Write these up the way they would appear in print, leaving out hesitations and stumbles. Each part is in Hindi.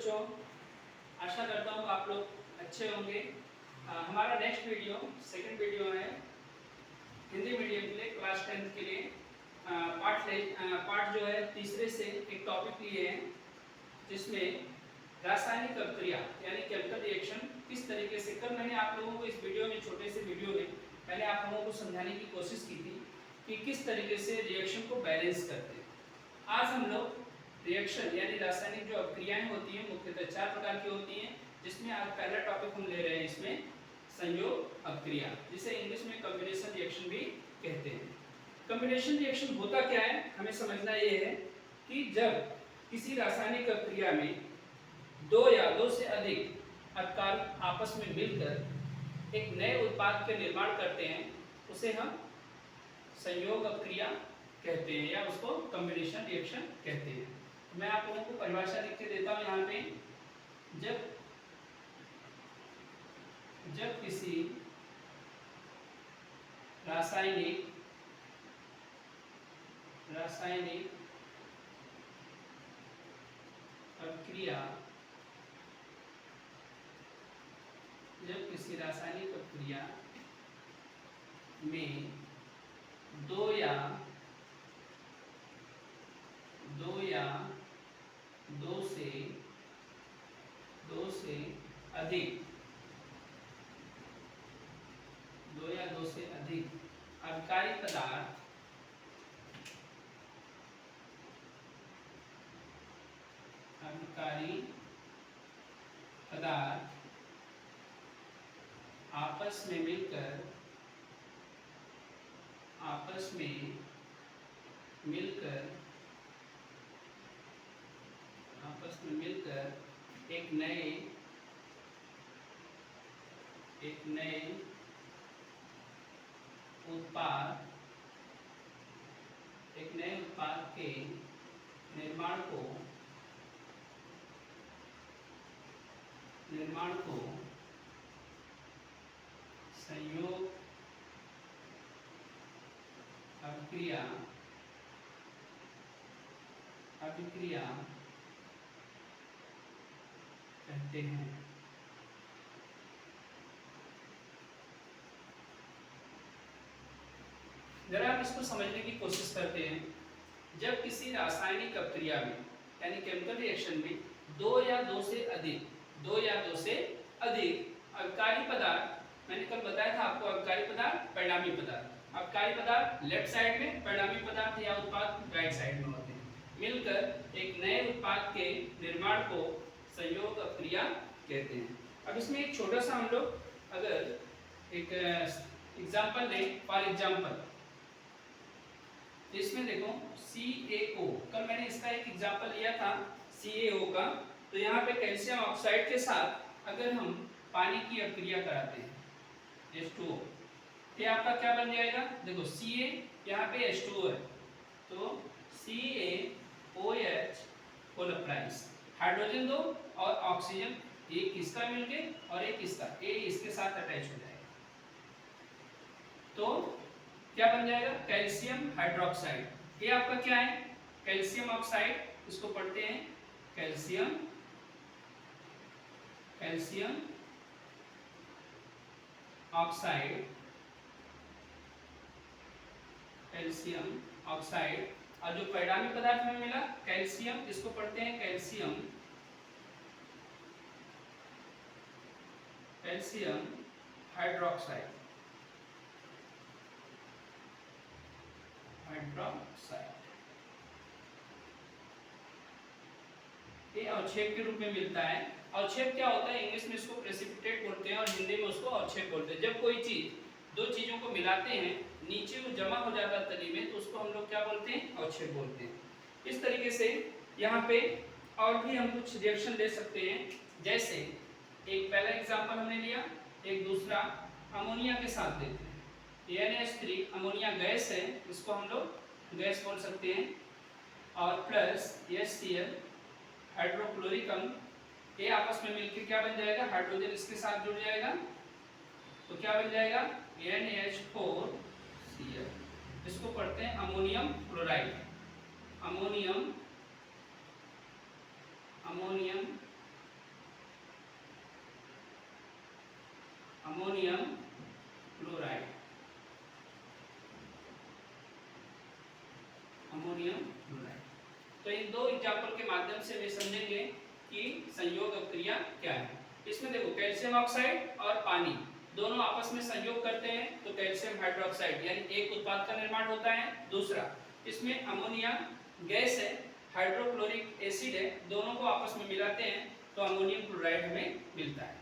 बच्चों, आशा करता हूँ आप लोग अच्छे होंगे। हमारा नेक्स्ट वीडियो सेकंड वीडियो है हिंदी मीडियम के लिए क्लास 10 के लिए। पार्ट जो है तीसरे से एक टॉपिक लिए हैं जिसमें रासायनिक अभिक्रिया यानी केमिकल रिएक्शन किस तरीके से कर। मैंने आप लोगों को इस वीडियो में छोटे से वीडियो में मैंने आप लोगों को समझाने की कोशिश की थी कि किस तरीके से रिएक्शन को बैलेंस करते हैं। आज हम लोग रिएक्शन यानी रासायनिक जो अभिक्रियाएं होती हैं मुख्यतः 4 प्रकार की होती हैं, जिसमें आज पहला टॉपिक हम ले रहे हैं इसमें संयोग अभिक्रिया, जिसे इंग्लिश में कॉम्बिनेशन रिएक्शन भी कहते हैं। कॉम्बिनेशन रिएक्शन होता क्या है, हमें समझना ये है कि जब किसी रासायनिक अभिक्रिया में दो या दो से अधिक अभिकारक आपस में मिलकर एक नए उत्पाद के निर्माण करते हैं, उसे हम संयोग अभिक्रिया कहते हैं या उसको कॉम्बिनेशन रिएक्शन कहते हैं। मैं आप लोगों को परिभाषा लिख के देता हूं यहाँ पे। जब किसी रासायनिक अभिक्रिया में दो या दो से अधिक अभिकारी पदार्थ आपस में मिलकर एक नए उत्पाद के निर्माण को संयोग अभिक्रिया कहते हैं। जरा आप इसको समझने की कोशिश करते हैं। जब किसी रासायनिक अभिक्रिया में यानी केमिकल रिएक्शन में दो या दो से अधिक अभिकारी पदार्थ, मैंने कल बताया था आपको, अभिकारी पदार्थ परिणामी पदार्थ, अभिकारी पदार्थ लेफ्ट साइड में, परिणामी पदार्थ या उत्पाद राइट साइड में होते हैं, मिलकर एक नए उत्पाद के निर्माण को संयोग अभिक्रिया कहते हैं। अब इसमें एक छोटा सा हम लोग अगर एक एग्जांपल लें, फॉर एग्जांपल इसमें देखो CaO, कल मैंने इसका एक एग्जांपल लिया था CaO का। तो यहाँ पे कैल्शियम ऑक्साइड के साथ अगर हम पानी की अभिक्रिया कराते हैं H2O, ये आपका क्या बन जाएगा, देखो Ca यहाँ पे H2O है तो CaOH होलोप्राइस, हाइड्रोजन दो और ऑक्सीजन एक इसका मिलके और एक इसका, A इसके साथ अटैच हो जाएगा तो क्या बन जाएगा, कैल्शियम हाइड्रोक्साइड। ये आपका क्या है, कैल्शियम ऑक्साइड, इसको पढ़ते हैं कैल्शियम ऑक्साइड और जो परिणामी पदार्थ में मिला कैल्शियम, इसको पढ़ते हैं कैल्शियम हाइड्रोक्साइड। ये अवक्षेप के रूप में मिलता है। अवक्षेप क्या होता है, इंग्लिश में इसको प्रेसिपिटेट बोलते हैं और हिंदी में उसको अवक्षेप बोलते हैं। जब कोई चीज दो चीजों को मिलाते हैं, नीचे वो जमा हो जाता है तली में, तो उसको हम लोग क्या बोलते हैं, अवक्षेप बोलते हैं। इस तरीके से यहाँ पे और भी हम कुछ रिएक्शन ले सकते हैं, जैसे एक पहला एग्जांपल हमने लिया, एक दूसरा अमोनिया के साथ देते हैं। NH3 अमोनिया गैस है, इसको हम लोग गैस बोल सकते हैं, और प्लस HCl हाइड्रोक्लोरिक अम्ल, ये आपस में मिलकर क्या बन जाएगा, हाइड्रोजन इसके साथ जुड़ जाएगा तो क्या बन जाएगा NH4Cl। इसको पढ़ते हैं ammonium chloride, ammonium ammonium chloride, ammonium chloride. तो इन दो एग्जांपल के माध्यम से वे समझेंगे कि संयोग अभिक्रिया क्या है। इसमें देखो कैल्शियम ऑक्साइड और पानी दोनों आपस में संयोग करते हैं तो कैल्शियम हाइड्रोक्साइड यानी एक उत्पाद का निर्माण होता है। दूसरा इसमें अमोनिया गैस है, हाइड्रोक्लोरिक एसिड है, दोनों को आपस में मिलाते हैं तो अमोनियम क्लोराइड हमें मिलता है।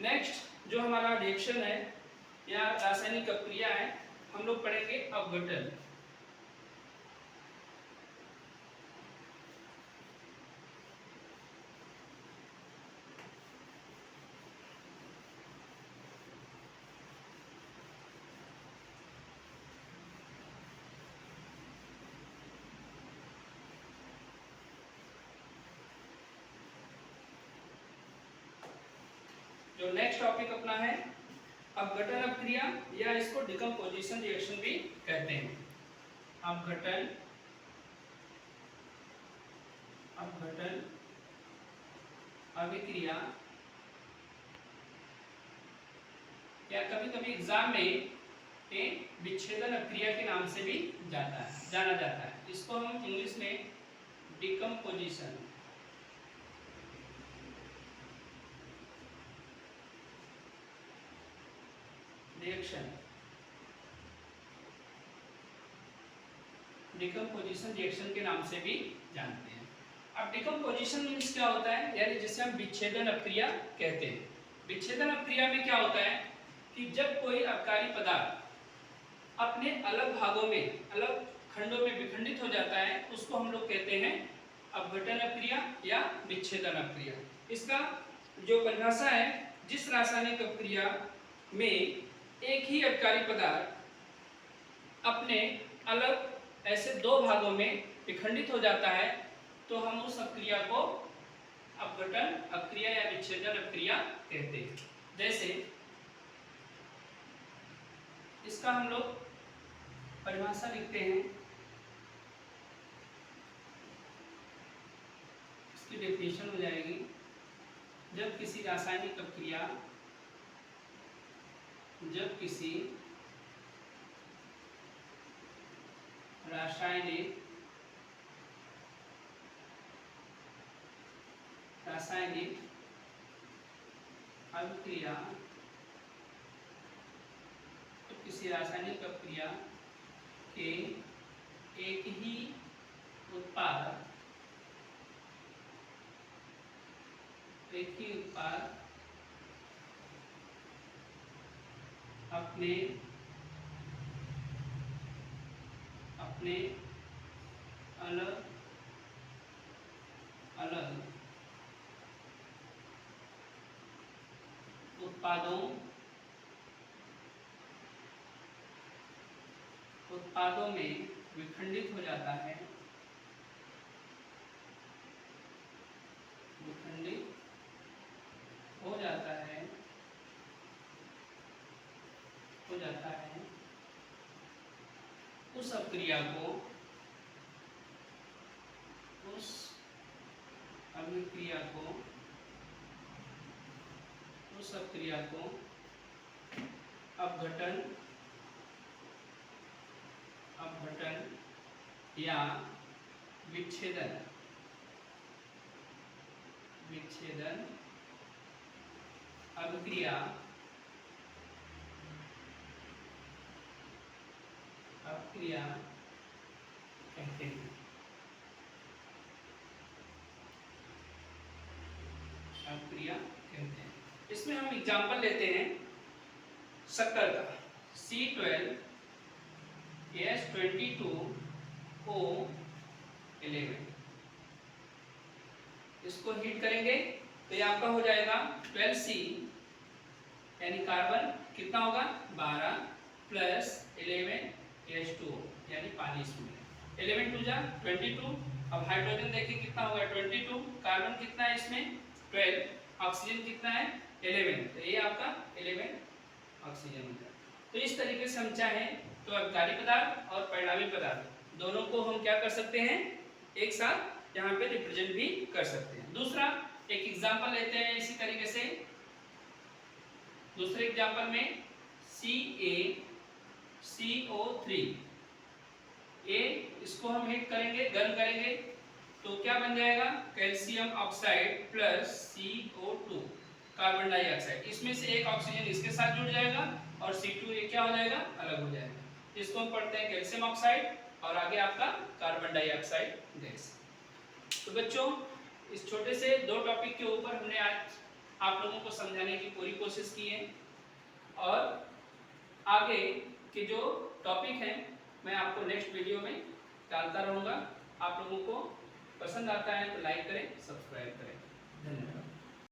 नेक्स्ट जो हमारा रिएक्शन है या रासायनिक अभिक्रिया है, हम लोग पढ़ेंगे अपघटन। जो नेक्स्ट टॉपिक अपना है अपघटन अभिक्रिया या इसको डिकम्पोजिशन रिएक्शन भी कहते हैं। अपघटन अभिक्रिया या कभी कभी एग्जाम में विच्छेदन अभिक्रिया के नाम से भी जाना जाता है। इसको हम इंग्लिश में डिकम्पोजिशन रिएक्शन के नाम से भी जानते हैं। अब डिकम्पोजिशन मीन्स क्या होता है, यानी जिसे हम विच्छेदन अभिक्रिया कहते हैं। विच्छेदन अभिक्रिया में क्या होता है कि जब कोई अबकारी पदार्थ अपने अलग भागों में, अलग खंडों में विखंडित हो जाता है, उसको हम लोग कहते हैं अपघटन अभिक्रिया या विच्छेदन अभिक्रिया। इसका जो परिभाषा है, जिस रासायनिक अभिक्रिया में एक ही अबकारी पदार्थ अपने अलग ऐसे दो भागों में विखंडित हो जाता है तो हम उस अभिक्रिया को अपघटन अभिक्रिया या विच्छेदन अभिक्रिया कहते हैं। जैसे इसका हम लोग परिभाषा लिखते हैं, इसकी डेफिनेशन हो जाएगी, जब किसी रासायनिक अभिक्रिया रासायनिक अभिक्रिया तो किसी रासायनिक अभिक्रिया के एक ही उत्पाद अपने अलग उत्पादों में विखंडित हो जाता है, उस अभिक्रिया को अपघटन या विच्छेदन अभिक्रिया कहते हैं। इसमें हम एग्जांपल लेते हैं शक्कर का, C12H22O11। इसको हीट करेंगे तो ये आपका हो जाएगा 12C यानी कार्बन कितना होगा 12 प्लस 11H2O यानी पानी इसमें 11 2 जा 22। अब हाइड्रोजन देखिए कितना होगा 22, कार्बन कितना है इसमें 12, ऑक्सीजन कितना है 11, तो ये आपका 11 ऑक्सीजन होगा। तो इस तरीके से हम चाहें तो अबकारी पदार्थ और परिणामी पदार्थ दोनों को हम क्या कर सकते हैं, एक साथ यहाँ पे रिप्रेजेंट भी कर सकते हैं। दूसरा एक एग्जांपल लेते हैं इसी तरीके से, दूसरे एग्जांपल में CaCO3, ए इसको हम हीट करेंगे, गर्म करेंगे, तो क्या बन जाएगा, calcium oxide plus CO2 carbon dioxide. इसमें से एक ऑक्सीजन इसके साथ जुड़ जाएगा और C2 ये क्या हो जाएगा, अलग हो जाएगा। इसको हम पढ़ते हैं कैल्शियम ऑक्साइड और आगे आपका कार्बन डाइऑक्साइड गैस। तो बच्चों इस छोटे से 2 टॉपिक के ऊपर हमने आज आप लोगों को समझाने की पूरी कोशिश की है और आगे के जो टॉपिक हैं मैं आपको नेक्स्ट वीडियो में डालता रहूँगा। आप लोगों को पसंद आता है तो लाइक करें, सब्सक्राइब करें। धन्यवाद।